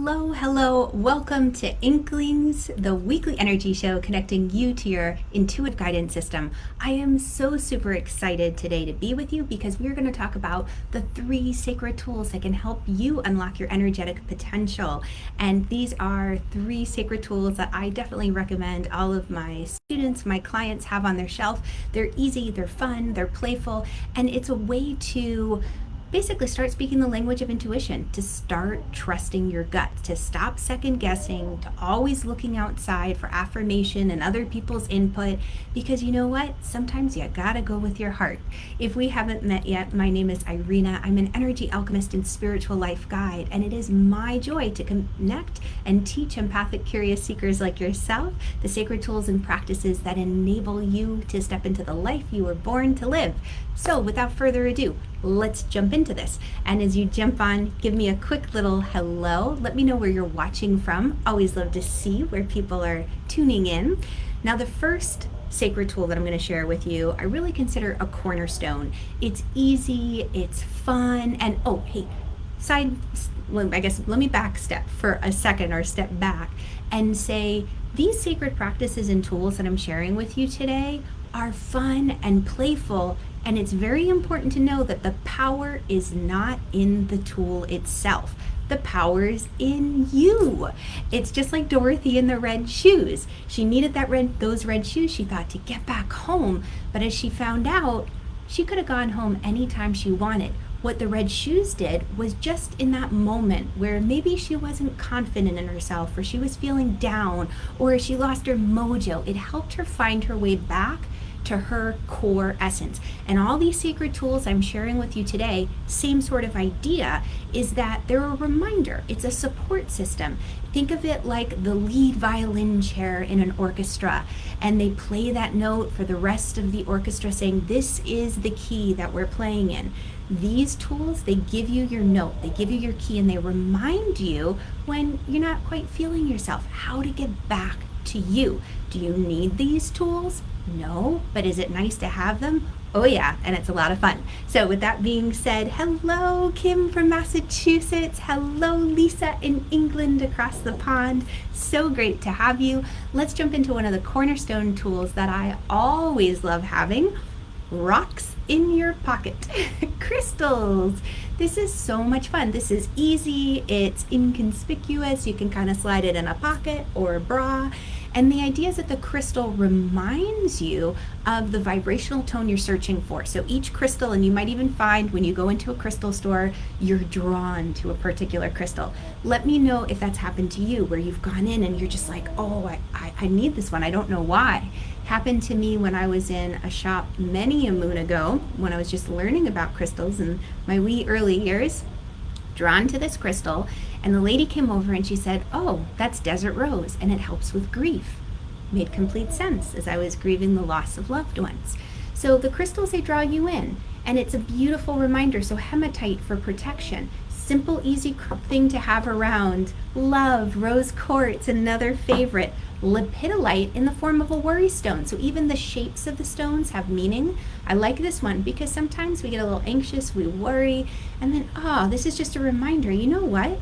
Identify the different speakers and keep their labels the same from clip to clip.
Speaker 1: Hello. Welcome to Inklings, the weekly energy show connecting you to your intuitive guidance system. I am so super excited today to be with you because we're going to talk about the 3 sacred tools that can help you unlock your energetic potential. And these are 3 sacred tools that I definitely recommend all of my students, my clients have on their shelf. They're easy, they're fun, they're playful, and it's a way to basically start speaking the language of intuition, to start trusting your gut, to stop second guessing, to always looking outside for affirmation and other people's input, because you know what? Sometimes you gotta go with your heart. If we haven't met yet, my name is Irina. I'm an energy alchemist and spiritual life guide, and it is my joy to connect and teach empathic, curious seekers like yourself the sacred tools and practices that enable you to step into the life you were born to live. So without further ado, let's jump into this. And as you jump on, give me a quick little hello. Let me know where you're watching from. Always love to see where people are tuning in. Now, the first sacred tool that I'm going to share with you, I really consider a cornerstone. It's easy, it's fun, and let me back step for a second, or step back and say these sacred practices and tools that I'm sharing with you today are fun and playful. And it's very important to know that the power is not in the tool itself. The power is in you. It's just like Dorothy in the red shoes. She needed those red shoes, she thought, to get back home. But as she found out, she could have gone home anytime she wanted. What the red shoes did was, just in that moment where maybe she wasn't confident in herself, or she was feeling down, or she lost her mojo, it helped her find her way back to her core essence. And all these sacred tools I'm sharing with you today, same sort of idea, is that they're a reminder. It's a support system. Think of it like the lead violin chair in an orchestra, and they play that note for the rest of the orchestra, saying this is the key that we're playing in. These tools, they give you your note, they give you your key, and they remind you when you're not quite feeling yourself how to get back to you. Do you need these tools? No, but is it nice to have them? Oh yeah, and it's a lot of fun. So with that being said, hello Kim from Massachusetts, hello Lisa in England across the pond. So great to have you. Let's jump into one of the cornerstone tools that I always love having: rocks in your pocket. Crystals. This is so much fun. This is easy, it's inconspicuous, you can kind of slide it in a pocket or a bra. And the idea is that the crystal reminds you of the vibrational tone you're searching for. So each crystal, and you might even find when you go into a crystal store, you're drawn to a particular crystal. Let me know if that's happened to you, where you've gone in and you're just like, oh, I need this one. I don't know why. Happened to me when I was in a shop many a moon ago, when I was just learning about crystals in my wee early years, drawn to this crystal. And the lady came over and she said, oh, that's desert rose, and it helps with grief. Made complete sense as I was grieving the loss of loved ones. So the crystals, they draw you in, and it's a beautiful reminder. So hematite for protection, simple, easy thing to have around. Love, rose quartz, another favorite. Lepidolite in the form of a worry stone. So even the shapes of the stones have meaning. I like this one because sometimes we get a little anxious, we worry, and then, this is just a reminder. You know what?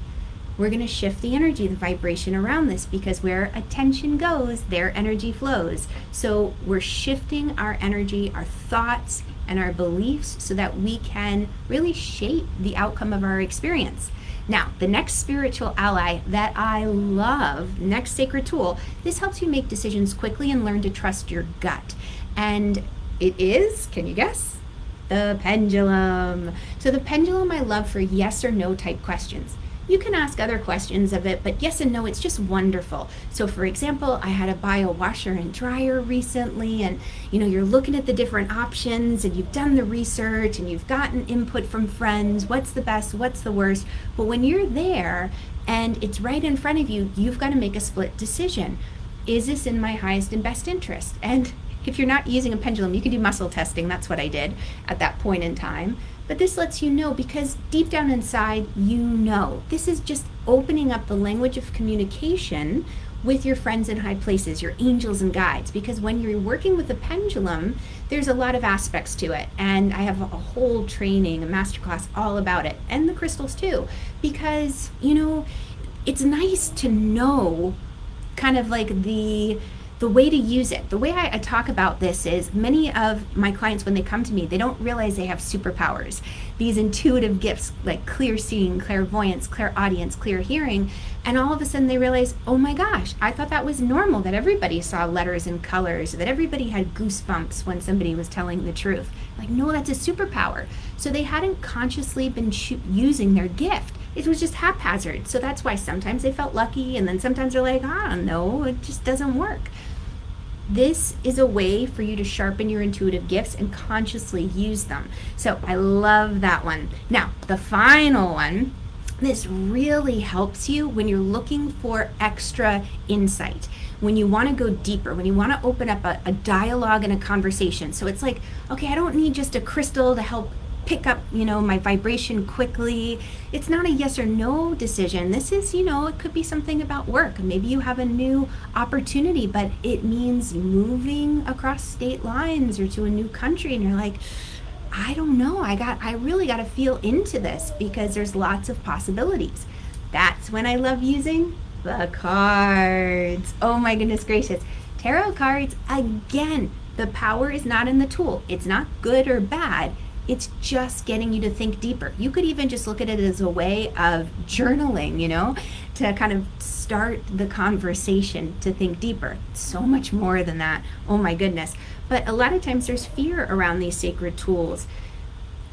Speaker 1: We're going to shift the energy, the vibration around this, because where attention goes, there energy flows. So we're shifting our energy, our thoughts, and our beliefs so that we can really shape the outcome of our experience. Now, the next spiritual ally that I love, next sacred tool, this helps you make decisions quickly and learn to trust your gut. And it is, can you guess? The pendulum. So the pendulum I love for yes or no type questions. You can ask other questions of it, but yes and no, it's just wonderful. So for example, I had to buy a washer and dryer recently, and you're looking at the different options, and you've done the research, and you've gotten input from friends, what's the best, what's the worst. But when you're there and it's right in front of you, you've got to make a split decision. Is this in my highest and best interest? And if you're not using a pendulum, you can do muscle testing. That's what I did at that point in time. But this lets you know, because deep down inside, this is just opening up the language of communication with your friends in high places, your angels and guides. Because when you're working with a pendulum, there's a lot of aspects to it. And I have a whole training, a masterclass all about it, and the crystals too. Because, it's nice to know kind of like the way to use it. The way I talk about this is many of my clients, when they come to me, they don't realize they have superpowers, these intuitive gifts like clear seeing, clairvoyance, clairaudience, clear hearing, and all of a sudden they realize, oh my gosh, I thought that was normal, that everybody saw letters and colors, that everybody had goosebumps when somebody was telling the truth. Like, no, that's a superpower. So they hadn't consciously been using their gift. It was just haphazard. So that's why sometimes they felt lucky, and then sometimes they're like, I don't know, it just doesn't work. This is a way for you to sharpen your intuitive gifts and consciously use them. So I love that one. Now, the final one, this really helps you when you're looking for extra insight, when you want to go deeper, when you want to open up a dialogue and a conversation. So it's like, okay, I don't need just a crystal to help pick up, my vibration quickly. It's not a yes or no decision. This is, it could be something about work. Maybe you have a new opportunity, but it means moving across state lines or to a new country, and you're like, I don't know, I really got to feel into this because there's lots of possibilities. That's when I love using the cards. Oh my goodness gracious. Tarot cards, again, the power is not in the tool. It's not good or bad. It's just getting you to think deeper. You could even just look at it as a way of journaling, to kind of start the conversation to think deeper. So much more than that. Oh my goodness. But a lot of times there's fear around these sacred tools.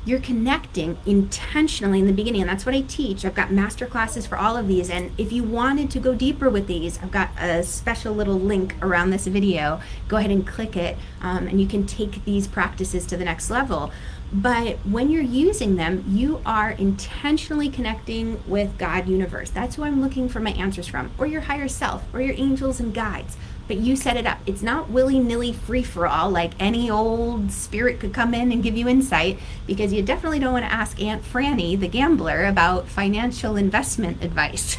Speaker 1: You're connecting intentionally in the beginning, and that's what I teach. I've got master classes for all of these, and if you wanted to go deeper with these, I've got a special little link around this video. Go ahead and click it, and you can take these practices to the next level. But when you're using them, you are intentionally connecting with God, universe. That's who I'm looking for my answers from, or your higher self, or your angels and guides. But you set it up. It's not willy-nilly free-for-all, like any old spirit could come in and give you insight, because you definitely don't want to ask Aunt Franny, the gambler, about financial investment advice.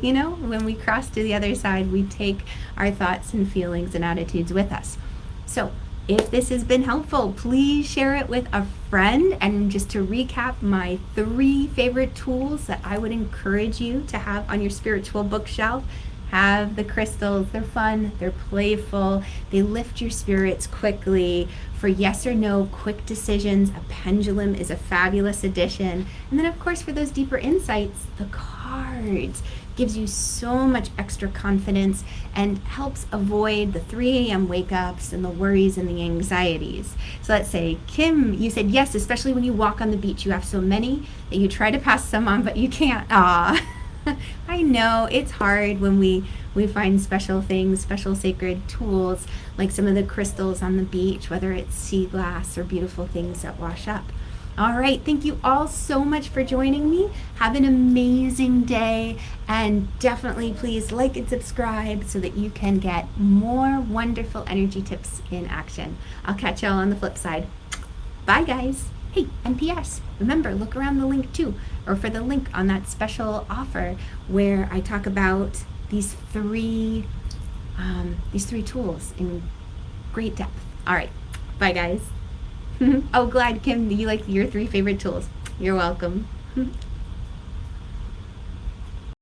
Speaker 1: When we cross to the other side, we take our thoughts and feelings and attitudes with us. So if this has been helpful, please share it with a friend. And just to recap, my 3 favorite tools that I would encourage you to have on your spiritual bookshelf. Have the crystals. They're fun, they're playful, they lift your spirits quickly. For yes or no quick decisions, a pendulum is a fabulous addition. And then of course, for those deeper insights, the cards gives you so much extra confidence and helps avoid the 3 a.m. wake ups and the worries and the anxieties. So let's say, Kim, you said yes, especially when you walk on the beach. You have so many that you try to pass some on, but you can't. I know it's hard when we find special things, special sacred tools, like some of the crystals on the beach, whether it's sea glass or beautiful things that wash up. All right, thank you all so much for joining me. Have an amazing day, and definitely please like and subscribe so that you can get more wonderful energy tips in action. I'll catch y'all on the flip side. Bye guys. Hey, and P.S. remember, look around the link too, or for the link on that special offer where I talk about these three tools in great depth. All right, bye guys. Oh, glad, Kim, you like your 3 favorite tools. You're welcome.